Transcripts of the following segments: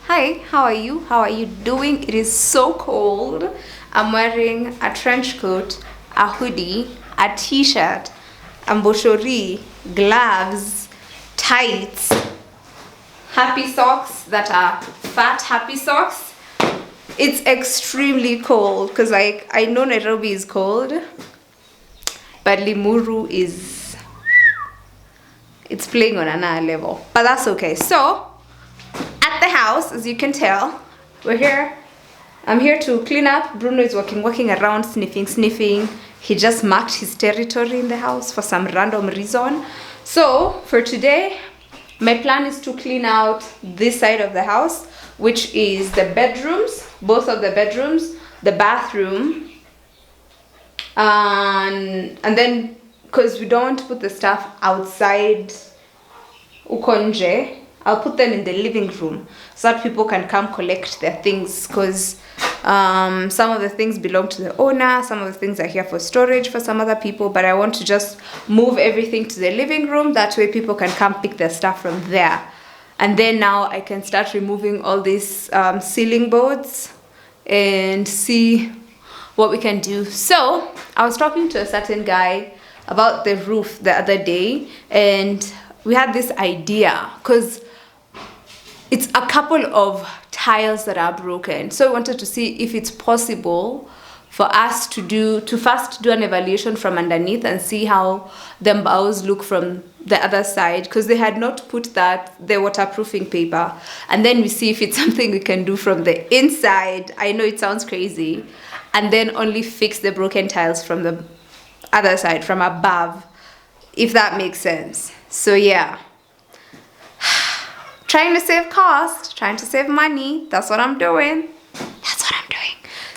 Hi, how are you? How are you doing? It is so cold. I'm wearing a trench coat, a hoodie, a t-shirt, amboshori, gloves, tights, happy socks that are fat happy socks. It's extremely cold because like I know Nairobi is cold, but Limuru it's playing on another level, but that's okay. So at the house, as you can tell, we're here. I'm here to clean up. Bruno is walking around, sniffing. He just marked his territory in the house for some random reason. So for today, my plan is to clean out this side of the house, which is the bedrooms, both of the bedrooms, the bathroom, and then because we don't want to put the stuff outside ukonje, I'll put them in the living room so that people can come collect their things, because some of the things belong to the owner, some of the things are here for storage for some other people, but I want to just move everything to the living room. That way people can come pick their stuff from there. And then now I can start removing all these ceiling boards and see what we can do. So I was talking to a certain guy about the roof the other day, and we had this idea because it's a couple of tiles that are broken. So we wanted to see if it's possible for us to first do an evaluation from underneath and see how the bows look from the other side, because they had not put the waterproofing paper, and then we see if it's something we can do from the inside. I know it sounds crazy, and then only fix the broken tiles from the other side, from above, if that makes sense. So yeah, trying to save cost, trying to save money. That's what I'm doing.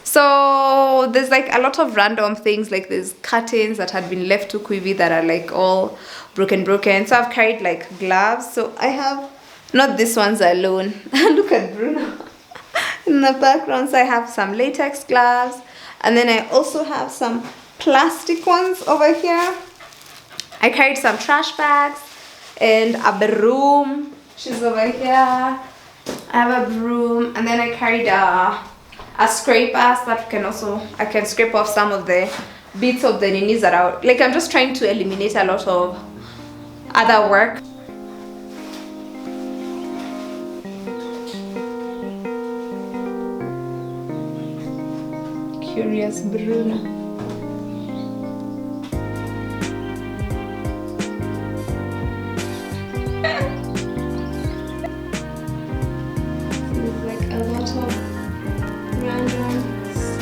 So there's like a lot of random things, like there's curtains that had been left to Quivi that are like all broken. So I've carried like gloves. So I have, not these ones alone. Look at Bruno in the background. So I have some latex gloves, and then I also have some plastic ones over here. I carried some trash bags and a broom. She's over here. I have a broom, and then I carried a scraper so that I can scrape off some of the bits of the ninis that are like, I'm just trying to eliminate a lot of other work. Curious Bruno.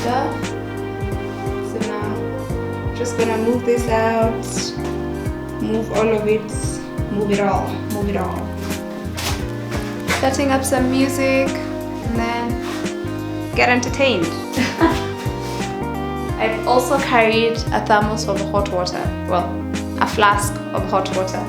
So now just gonna move this out, move all of it, move it all. Setting up some music and then get entertained. I've also carried a thermos of hot water, well, a flask of hot water.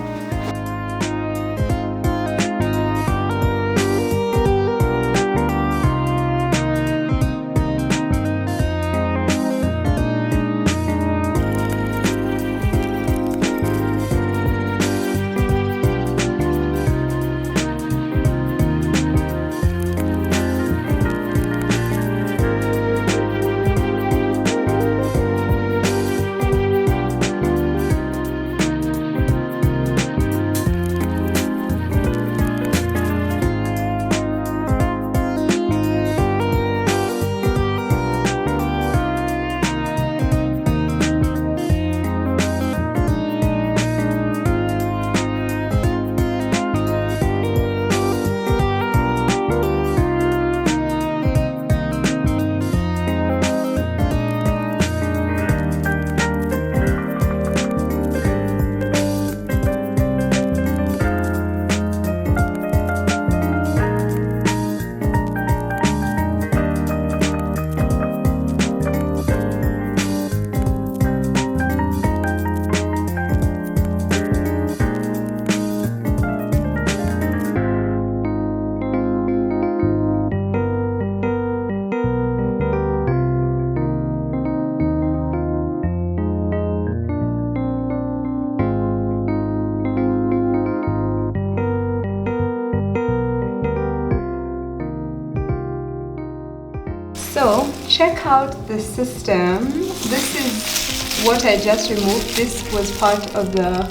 So check out the system. This is what I just removed. This was part of the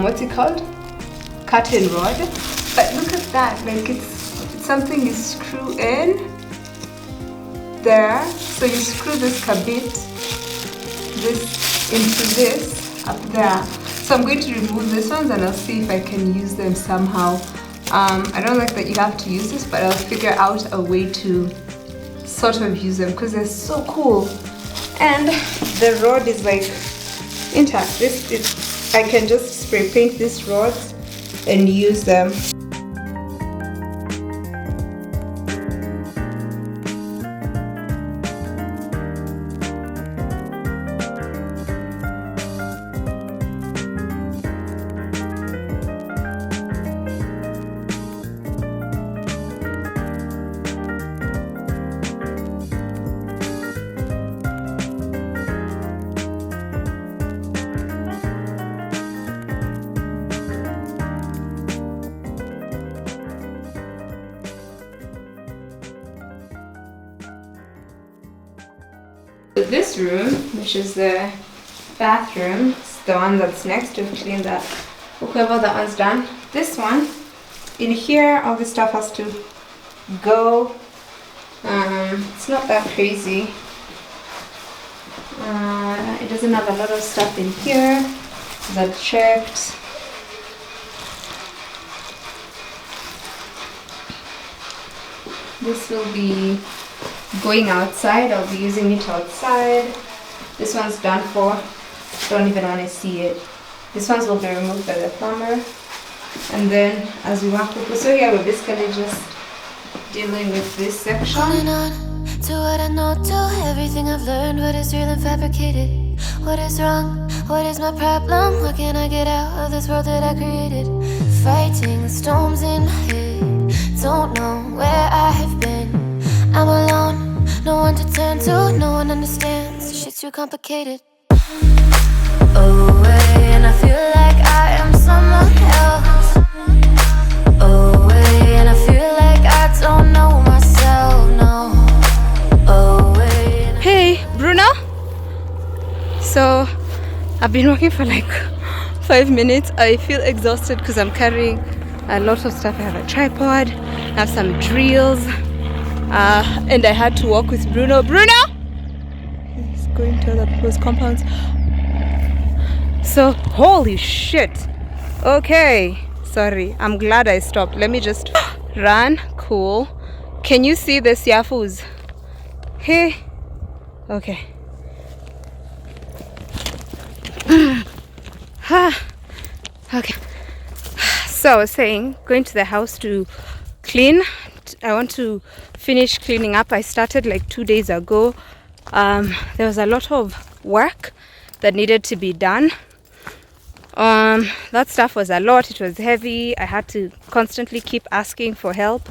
what's it called, curtain rod, but look at that, like it's something you screw in there. So you screw this kabit, this into this up there. So I'm going to remove this ones and I'll see if I can use them somehow. I don't like that you have to use this, but I'll figure out a way to sort of use them because they're so cool. And the rod is like intact. This is, I can just spray paint these rods and use them. This room, which is the bathroom, it's the one that's next to clean that. Whoever that one's done. This one, in here, all this stuff has to go. It's not that crazy. It doesn't have a lot of stuff in here that checked. This will be going outside. I'll be using it outside. This one's done for. Don't even want to see it. This one's will be removed by the plumber. And then as we walk over, so here we're basically just dealing with this section. Holding on to what I know, to everything I've learned, what is real and fabricated, what is wrong, what is my problem, what can I get out of this world that I created, fighting storms in my head, don't know where I have been, I'm alone, no one to turn to, no one understands, shit's too complicated. Away, and I feel like I am someone else. Away, and I feel like I don't know myself, no. Away. Hey, Bruno. So, I've been walking for like 5 minutes. I feel exhausted because I'm carrying a lot of stuff. I have a tripod, I have some drills, and I had to walk with Bruno. Bruno! He's going to other people's compounds. So, holy shit. Okay, sorry. I'm glad I stopped. Let me just run. Cool. Can you see the siafus? Hey. Okay. Okay. So I was saying, going to the house to clean. I want to finish cleaning up. I started like 2 days ago. There was a lot of work that needed to be done. That stuff was a lot. It was heavy. I had to constantly keep asking for help.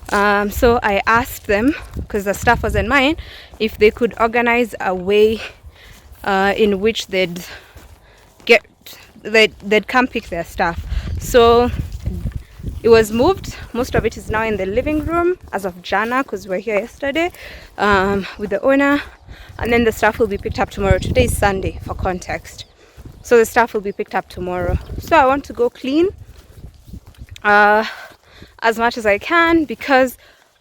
So I asked them, because the stuff wasn't mine, if they could organize a way in which they'd come pick their stuff. So it was moved. Most of it is now in the living room as of Jana, because we were here yesterday with the owner. And then the stuff will be picked up tomorrow. Today is Sunday, for context. So the stuff will be picked up tomorrow. So I want to go clean as much as I can, because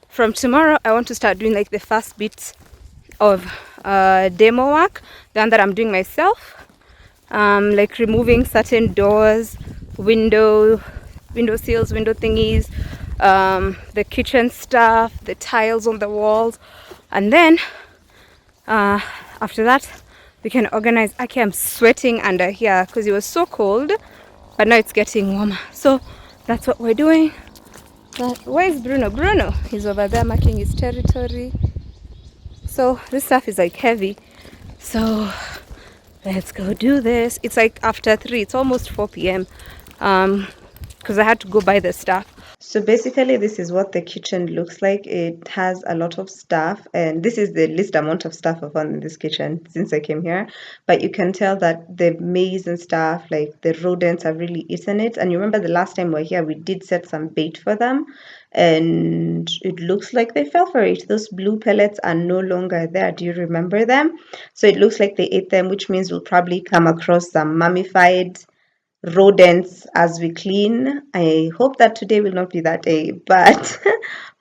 from tomorrow I want to start doing like the first bits of demo work, the one that I'm doing myself, like removing certain doors, window sills, window thingies, the kitchen stuff, the tiles on the walls, and then after that we can organize. Okay, I'm sweating under here because it was so cold, but now it's getting warmer. So that's what we're doing. Where is Bruno? Bruno, he's over there marking his territory. So this stuff is like heavy. So let's go do this. It's like after 3. It's almost 4 p.m. Because I had to go buy the stuff. So basically this is what the kitchen looks like. It has a lot of stuff, and this is the least amount of stuff I've found in this kitchen since I came here. But you can tell that the maize and stuff, like the rodents, have really eaten it. And you remember the last time we were here, we did set some bait for them, and it looks like they fell for it. Those blue pellets are no longer there. Do you remember them? So it looks like they ate them, which means we'll probably come across some mummified rodents as we clean. I hope that today will not be that day, but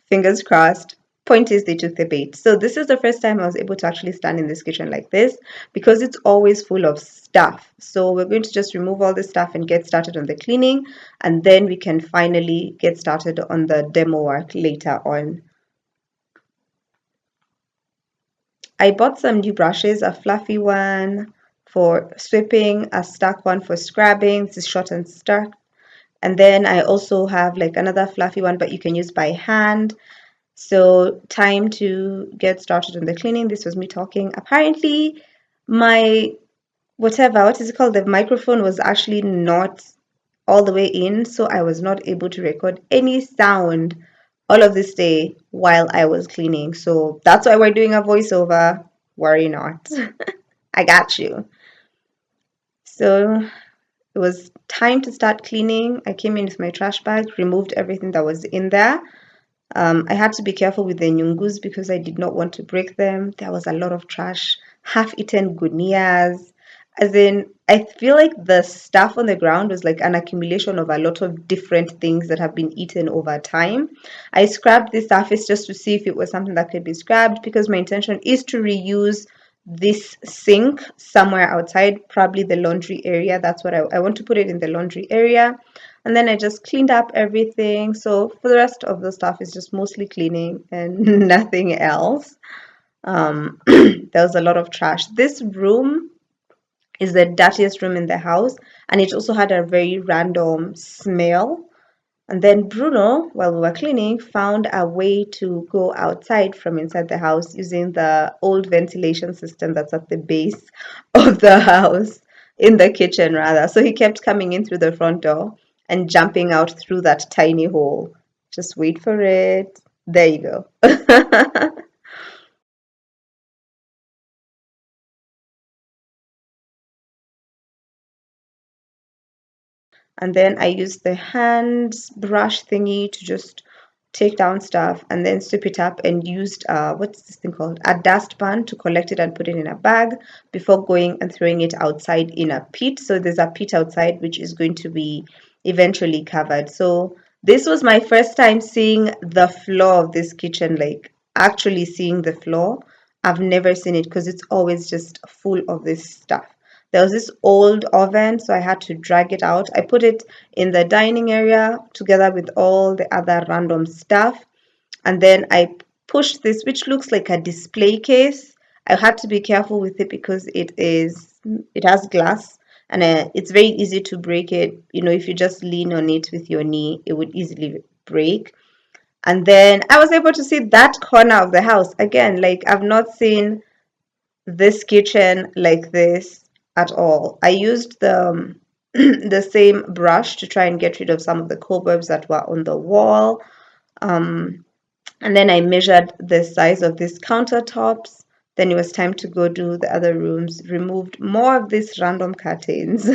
fingers crossed. Point is, they took the bait. So this is the first time I was able to actually stand in this kitchen like this, because it's always full of stuff. So we're going to just remove all this stuff and get started on the cleaning, and then we can finally get started on the demo work later on. I bought some new brushes, a fluffy one for sweeping, a stark one for scrubbing. This is short and stark. And then I also have like another fluffy one, but you can use by hand. So time to get started on the cleaning. This was me talking. Apparently my what is it called? The microphone was actually not all the way in, so I was not able to record any sound all of this day while I was cleaning. So that's why we're doing a voiceover. Worry not. I got you. So it was time to start cleaning. I came in with my trash bag, removed everything that was in there. I had to be careful with the nyungus because I did not want to break them. There was a lot of trash, half-eaten gunias. As in, I feel like the stuff on the ground was like an accumulation of a lot of different things that have been eaten over time. I scrubbed the surface just to see if it was something that could be scrubbed, because my intention is to reuse this sink somewhere outside, probably the laundry area. That's what I want to put it in the laundry area. And then I just cleaned up everything. So for the rest of the stuff is just mostly cleaning and nothing else. There was a lot of trash. This room is the dirtiest room in the house, and it also had a very random smell. And then Bruno, while we were cleaning, found a way to go outside from inside the house using the old ventilation system that's at the base of the house, in the kitchen rather. So he kept coming in through the front door and jumping out through that tiny hole. Just wait for it. There you go. And then I used the hand brush thingy to just take down stuff and then sweep it up, and used what's this thing called, a dustpan, to collect it and put it in a bag before going and throwing it outside in a pit. So there's a pit outside which is going to be eventually covered. So this was my first time seeing the floor of this kitchen, like actually seeing the floor. I've never seen it because it's always just full of this stuff. There was this old oven, so I had to drag it out. I put it in the dining area together with all the other random stuff. And then I pushed this, which looks like a display case. I had to be careful with it because it has glass, and it's very easy to break it. You know, if you just lean on it with your knee, it would easily break. And then I was able to see that corner of the house again. Like, I've not seen this kitchen like this at all. I used the the same brush to try and get rid of some of the cobwebs that were on the wall. And then I measured the size of these countertops. Then it was time to go do the other rooms. Removed more of these random curtains,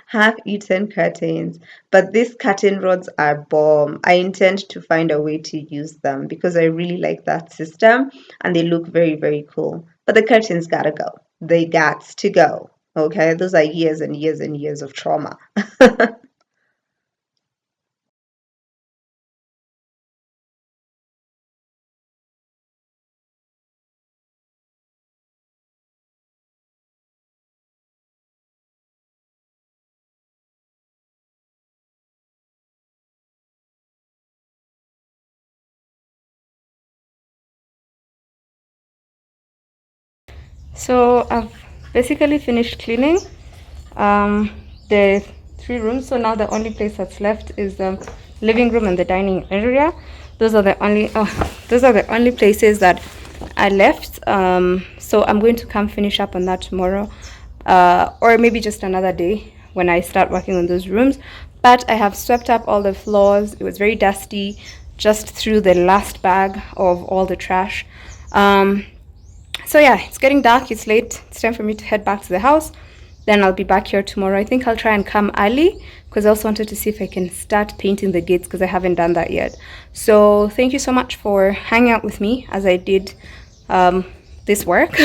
half-eaten curtains. But these curtain rods are bomb. I intend to find a way to use them because I really like that system and they look very, very cool. But the curtains gotta go. They got to go. Okay, those are years and years and years of trauma. So I've basically finished cleaning the 3 rooms. So now the only place that's left is the living room and the dining area. Those are the only places that I left. So I'm going to come finish up on that tomorrow, or maybe just another day when I start working on those rooms. But I have swept up all the floors. It was very dusty. Just threw the last bag of all the trash. So yeah, it's getting dark, it's late, it's time for me to head back to the house. Then I'll be back here tomorrow. I think I'll try and come early because I also wanted to see if I can start painting the gates because I haven't done that yet. So thank you so much for hanging out with me as I did this work.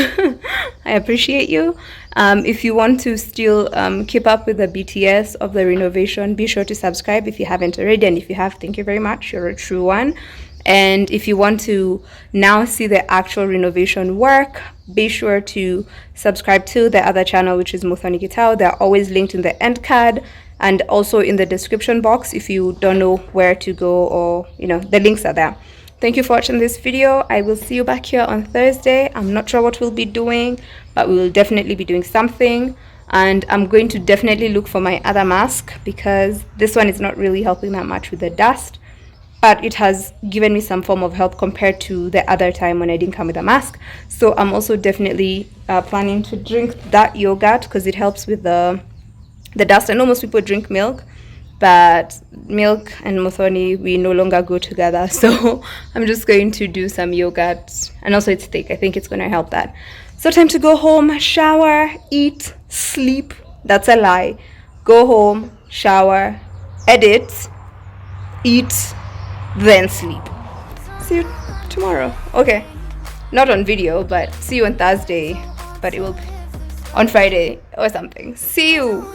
I appreciate you. If you want to still keep up with the BTS of the renovation, be sure to subscribe if you haven't already, and if you have, thank you very much, you're a true one. And if you want to now see the actual renovation work, be sure to subscribe to the other channel, which is Muthoni Gitau. They're always linked in the end card and also in the description box if you don't know where to go, or the links are there. Thank you for watching this video. I will see you back here on Thursday. I'm not sure what we'll be doing, but we will definitely be doing something. And I'm going to definitely look for my other mask because this one is not really helping that much with the dust, but it has given me some form of help compared to the other time when I didn't come with a mask. So I'm also definitely planning to drink that yogurt because it helps with the dust. I know most people drink milk, but milk and Muthoni, we no longer go together. So I'm just going to do some yogurt, and also it's thick. I think it's going to help that. So time to go home, shower, eat, sleep. That's a lie. Go home, shower, edit, eat, then sleep. See you tomorrow. Okay, not on video, but see you on Thursday, but it will be on Friday or something. See you.